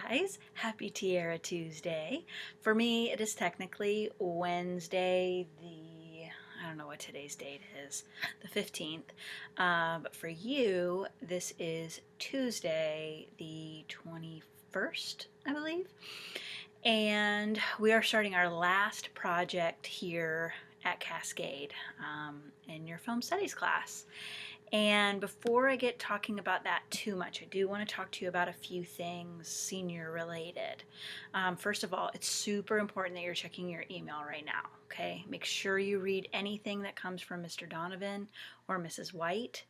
guys, happy Tierra Tuesday. For me, it is technically Wednesday, I don't know what today's date is, the 15th. But for you, this is Tuesday, the 21st, I believe. And we are starting our last project here at Cascade in your film studies class. And before I get talking about that too much, I do want to talk to you about a few things senior related. First of all, it's super important that you're checking your email right now, okay? Make sure you read anything that comes from Mr. Donovan or Mrs. White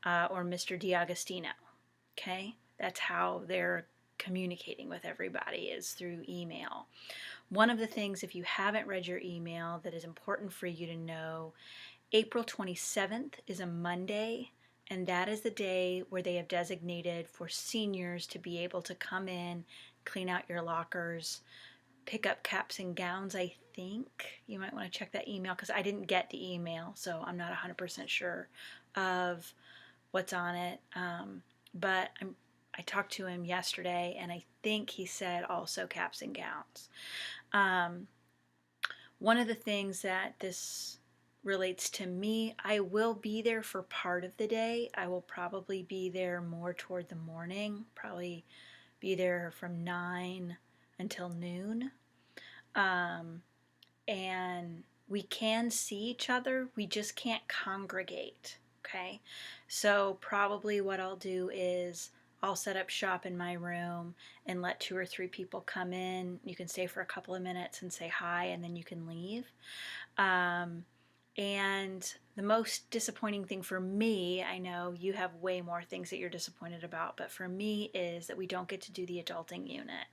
or Mr. D'Agostino, okay? That's how they're communicating with everybody is through email. One of the things, if you haven't read your email, that is important for you to know, April 27th is a Monday, and that is the day where they have designated for seniors to be able to come in, clean out your lockers, pick up caps and gowns, I think. You might want to check that email because I didn't get the email, so I'm not 100% sure of what's on it. But I talked to him yesterday, and I think he said also caps and gowns. One of the things that this relates to me, I will be there for part of the day. I will probably be there more toward the morning, probably be there from 9 until noon. And we can see each other, we just can't congregate, okay? So probably what I'll do is I'll set up shop in my room and let 2 or 3 people come in. You can stay for a couple of minutes and say hi, and then you can leave. And the most disappointing thing for me, I know you have way more things that you're disappointed about, but for me is that we don't get to do the adulting unit.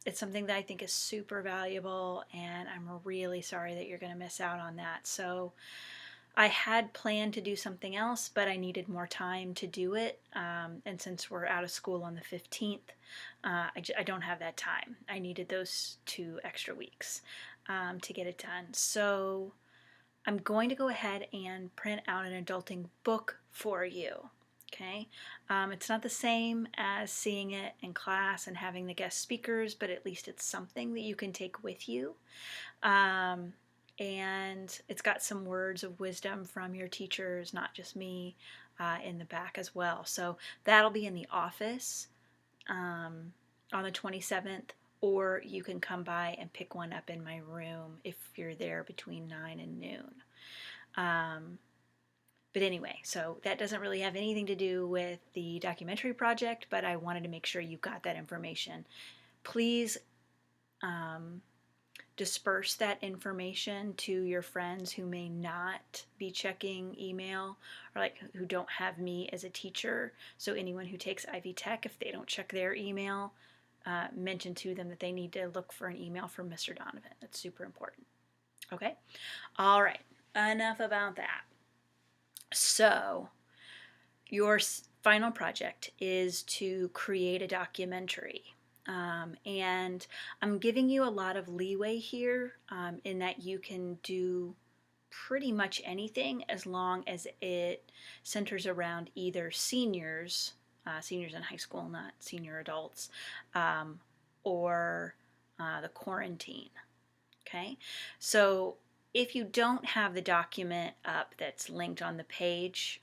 It's something that I think is super valuable, and I'm really sorry that you're going to miss out on that. So I had planned to do something else, but I needed more time to do it. And since we're out of school on the 15th, I don't have that time. I needed those 2 extra weeks to get it done. So I'm going to go ahead and print out an adulting book for you. Okay, it's not the same as seeing it in class and having the guest speakers, but at least it's something that you can take with you. And it's got some words of wisdom from your teachers, not just me, in the back as well. So that'll be in the office on the 27th, or you can come by and pick one up in my room if you're there between 9 and noon. But anyway, so that doesn't really have anything to do with the documentary project, but I wanted to make sure you got that information. Please disperse that information to your friends who may not be checking email, or like who don't have me as a teacher. So anyone who takes Ivy Tech, if they don't check their email, mention to them that they need to look for an email from Mr. Donovan. That's super important. Okay? All right. Enough about that. So your final project is to create a documentary. And I'm giving you a lot of leeway here in that you can do pretty much anything as long as it centers around either seniors, seniors in high school, not senior adults, or the quarantine. Okay, so if you don't have the document up that's linked on the page,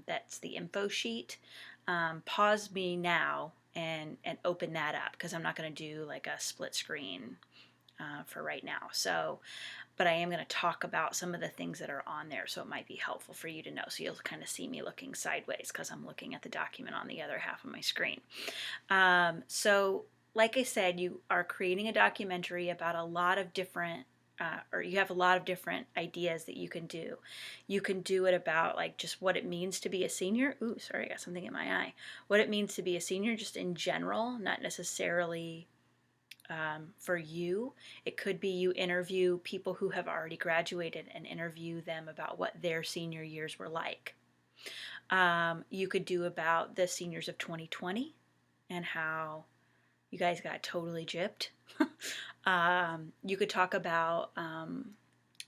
that's the info sheet, pause me now and open that up, because I'm not going to do like a split screen for right now. So, but I am going to talk about some of the things that are on there, so it might be helpful for you to know. So you'll kind of see me looking sideways because I'm looking at the document on the other half of my screen. So like I said, you are creating a documentary about a lot of different or you have a lot of different ideas that you can do. You can do it about like just what it means to be a senior. Ooh, sorry, I got something in my eye. What it means to be a senior just in general, not necessarily for you. It could be you interview people who have already graduated and interview them about what their senior years were like. You could do about the seniors of 2020 and how you guys got totally gypped. You could talk about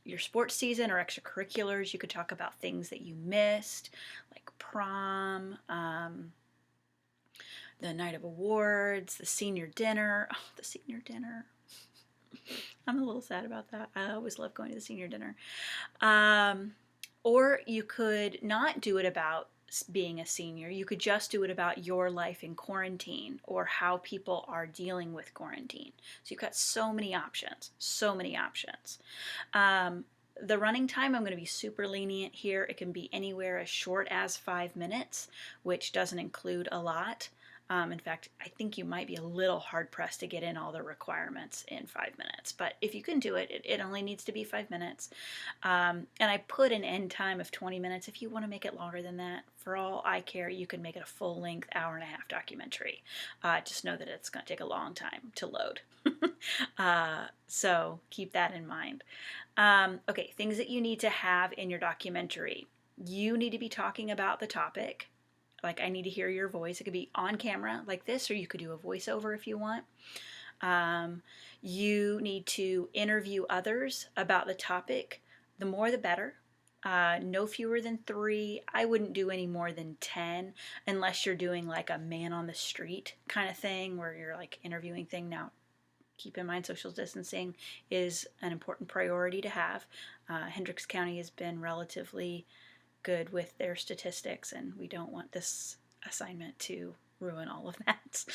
your sports season or extracurriculars. You could talk about things that you missed, like prom, the night of awards, the senior dinner. Oh, the senior dinner. I'm a little sad about that. I always love going to the senior dinner. Or you could not do it about being a senior. You could just do it about your life in quarantine or how people are dealing with quarantine. So you've got so many options, so many options. The running time, I'm going to be super lenient here. It can be anywhere as short as 5 minutes, which doesn't include a lot. In fact, I think you might be a little hard pressed to get in all the requirements in 5 minutes. But if you can do it, it only needs to be 5 minutes. And I put an end time of 20 minutes. If you want to make it longer than that, for all I care, you can make it a full-length hour-and-a-half documentary. Just know that it's going to take a long time to load. So keep that in mind. Okay, things that you need to have in your documentary. You need to be talking about the topic. Like, I need to hear your voice. It could be on camera like this, or you could do a voiceover if you want. You need to interview others about the topic. The more the better. No fewer than 3. I wouldn't do any more than 10 unless you're doing like a man on the street kind of thing where you're like interviewing thing. Now, keep in mind social distancing is an important priority to have. Hendricks County has been relatively good with their statistics, and we don't want this assignment to ruin all of that.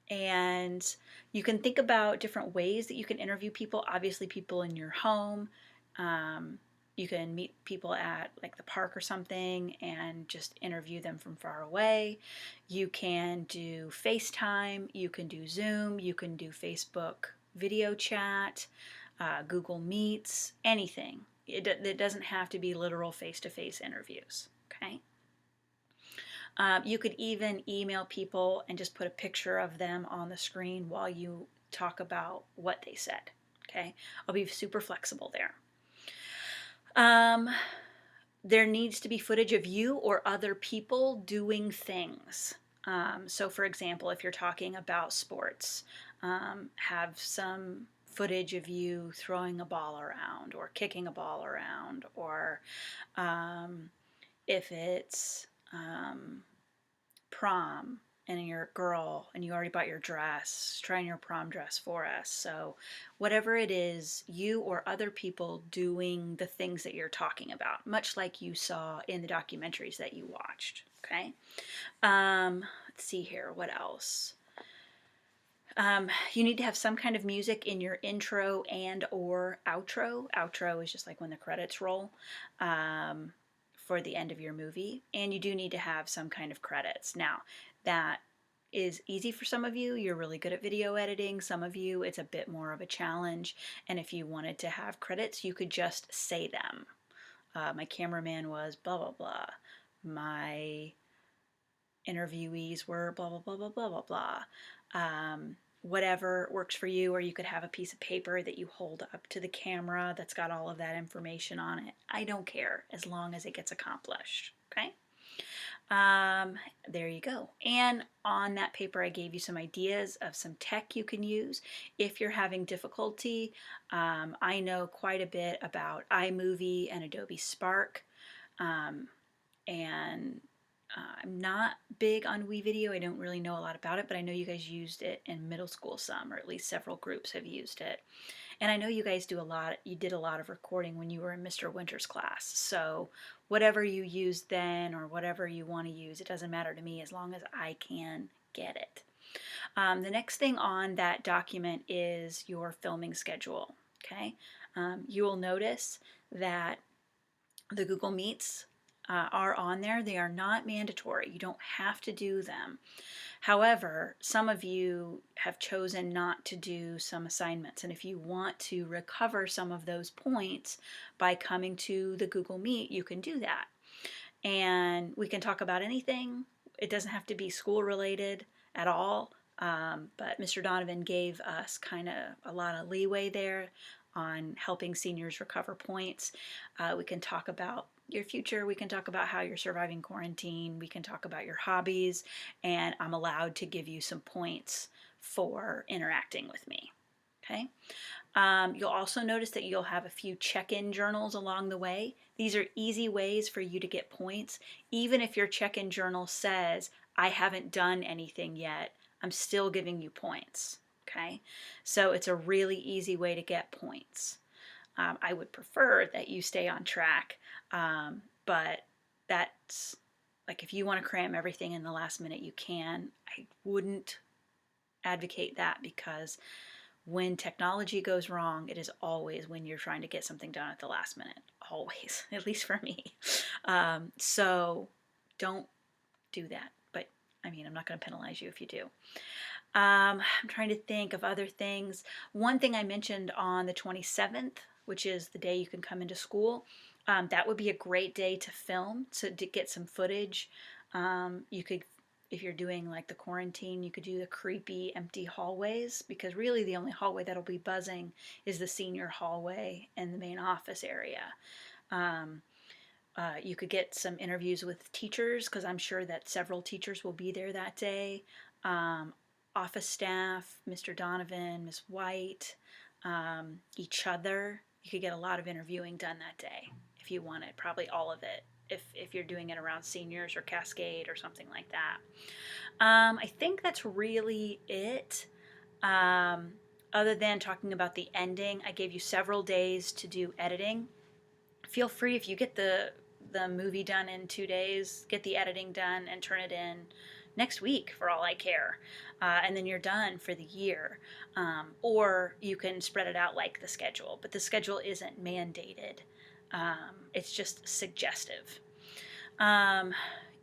And you can think about different ways that you can interview people. Obviously, people in your home. You can meet people at like the park or something and just interview them from far away. You can do FaceTime, you can do Zoom, you can do Facebook video chat, Google Meets, anything. It doesn't have to be literal face-to-face interviews, okay? You could even email people and just put a picture of them on the screen while you talk about what they said, okay? I'll be super flexible there. There needs to be footage of you or other people doing things. So for example, if you're talking about sports, have some footage of you throwing a ball around or kicking a ball around, or if it's prom and you're a girl and you already bought your dress, try on your prom dress for us. So whatever it is, you or other people doing the things that you're talking about, much like you saw in the documentaries that you watched, okay? Let's see here, what else? You need to have some kind of music in your intro and or outro. Outro is just like when the credits roll for the end of your movie. And you do need to have some kind of credits. Now, that is easy for some of you. You're really good at video editing. Some of you, it's a bit more of a challenge. And if you wanted to have credits, you could just say them. My cameraman was blah, blah, blah. My interviewees were blah, blah, blah, blah, blah, blah, blah. Whatever works for you, or you could have a piece of paper that you hold up to the camera that's got all of that information on it. I don't care as long as it gets accomplished, okay? There you go. And on that paper, I gave you some ideas of some tech you can use if you're having difficulty. I know quite a bit about iMovie and Adobe Spark, and I'm not big on WeVideo. I don't really know a lot about it, but I know you guys used it in middle school some, or at least several groups have used it. And I know you guys do a lot, you did a lot of recording when you were in Mr. Winter's class. So whatever you used then or whatever you want to use, it doesn't matter to me as long as I can get it. The next thing on that document is your filming schedule, okay? You will notice that the Google Meets are on there. They are not mandatory. You don't have to do them. However, some of you have chosen not to do some assignments, and if you want to recover some of those points by coming to the Google Meet, you can do that. And we can talk about anything. It doesn't have to be school related at all, but Mr. Donovan gave us kind of a lot of leeway there on helping seniors recover points. We can talk about your future, we can talk about how you're surviving quarantine, we can talk about your hobbies, and I'm allowed to give you some points for interacting with me, okay? You'll also notice that you'll have a few check-in journals along the way. These are easy ways for you to get points, even if your check-in journal says, I haven't done anything yet, I'm still giving you points. Okay, so it's a really easy way to get points. I would prefer that you stay on track, but that's like if you want to cram everything in the last minute, you can. I wouldn't advocate that because when technology goes wrong, it is always when you're trying to get something done at the last minute. Always, at least for me. So don't do that. But I mean, I'm not going to penalize you if you do. I'm trying to think of other things. One thing I mentioned on the 27th, which is the day you can come into school, that would be a great day to film, to get some footage. You could, if you're doing like the quarantine, you could do the creepy empty hallways, because really the only hallway that'll be buzzing is the senior hallway and the main office area. You could get some interviews with teachers, because I'm sure that several teachers will be there that day. Office staff, Mr. Donovan, Miss White, each other. You could get a lot of interviewing done that day if you wanted, probably all of it, if you're doing it around seniors or Cascade or something like that. I think that's really it. Other than talking about the ending, I gave you several days to do editing. Feel free, if you get the movie done in 2 days, get the editing done and turn it in next week for all I care. And then you're done for the year. Or you can spread it out like the schedule, but the schedule isn't mandated. It's just suggestive.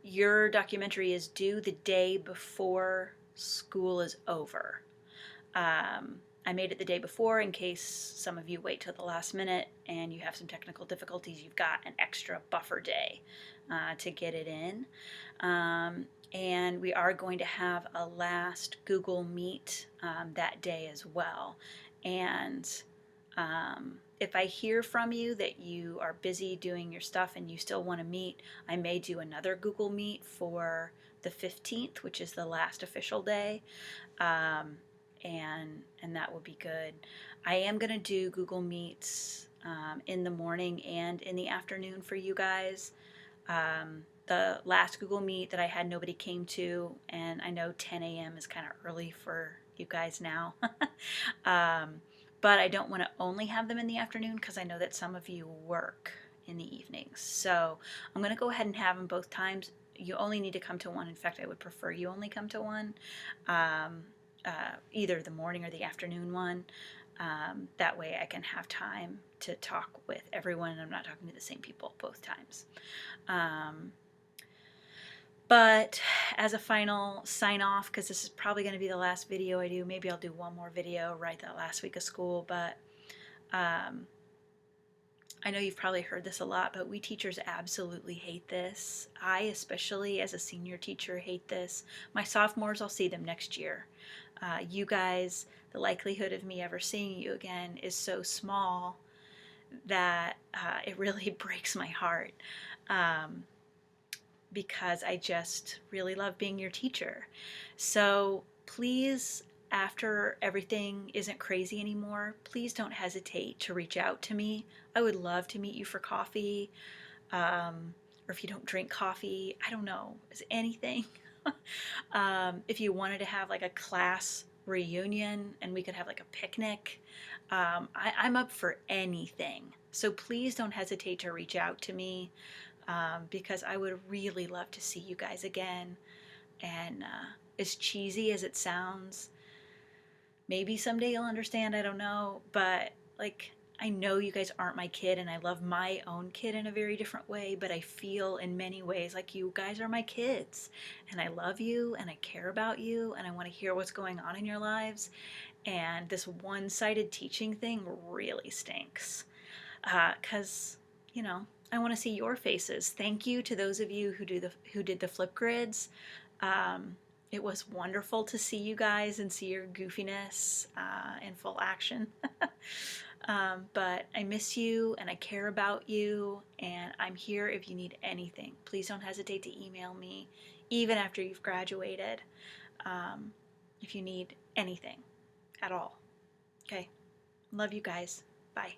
Your documentary is due the day before school is over. I made it the day before in case some of you wait till the last minute and you have some technical difficulties. You've got an extra buffer day to get it in. And we are going to have a last Google Meet that day as well. And if I hear from you that you are busy doing your stuff and you still want to meet, I may do another Google Meet for the 15th, which is the last official day. And that will be good. I am going to do Google Meets in the morning and in the afternoon for you guys. The last Google Meet that I had, nobody came to, and I know 10 a.m. is kind of early for you guys now. But I don't want to only have them in the afternoon because I know that some of you work in the evenings. So I'm going to go ahead and have them both times. You only need to come to one. In fact, I would prefer you only come to one. Either the morning or the afternoon one. That way I can have time to talk with everyone and I'm not talking to the same people both times. But as a final sign off, because this is probably going to be the last video I do, maybe I'll do one more video right that last week of school, but I know you've probably heard this a lot, but we teachers absolutely hate this. I, especially as a senior teacher, hate this. My sophomores, I'll see them next year. You guys, the likelihood of me ever seeing you again is so small that it really breaks my heart, because I just really love being your teacher. So please, after everything isn't crazy anymore, please don't hesitate to reach out to me. I would love to meet you for coffee, or if you don't drink coffee, I don't know, is anything. If you wanted to have like a class reunion and we could have like a picnic, I'm up for anything. So please don't hesitate to reach out to me, because I would really love to see you guys again. And as cheesy as it sounds, maybe someday you'll understand, I don't know, but like, I know you guys aren't my kid and I love my own kid in a very different way, but I feel in many ways like you guys are my kids and I love you and I care about you and I want to hear what's going on in your lives. And this one-sided teaching thing really stinks, because, you know, I want to see your faces. Thank you to those of you who did the Flipgrids. It was wonderful to see you guys and see your goofiness in full action. But I miss you and I care about you and I'm here if you need anything. Please don't hesitate to email me even after you've graduated, if you need anything at all. Okay? Love you guys. Bye.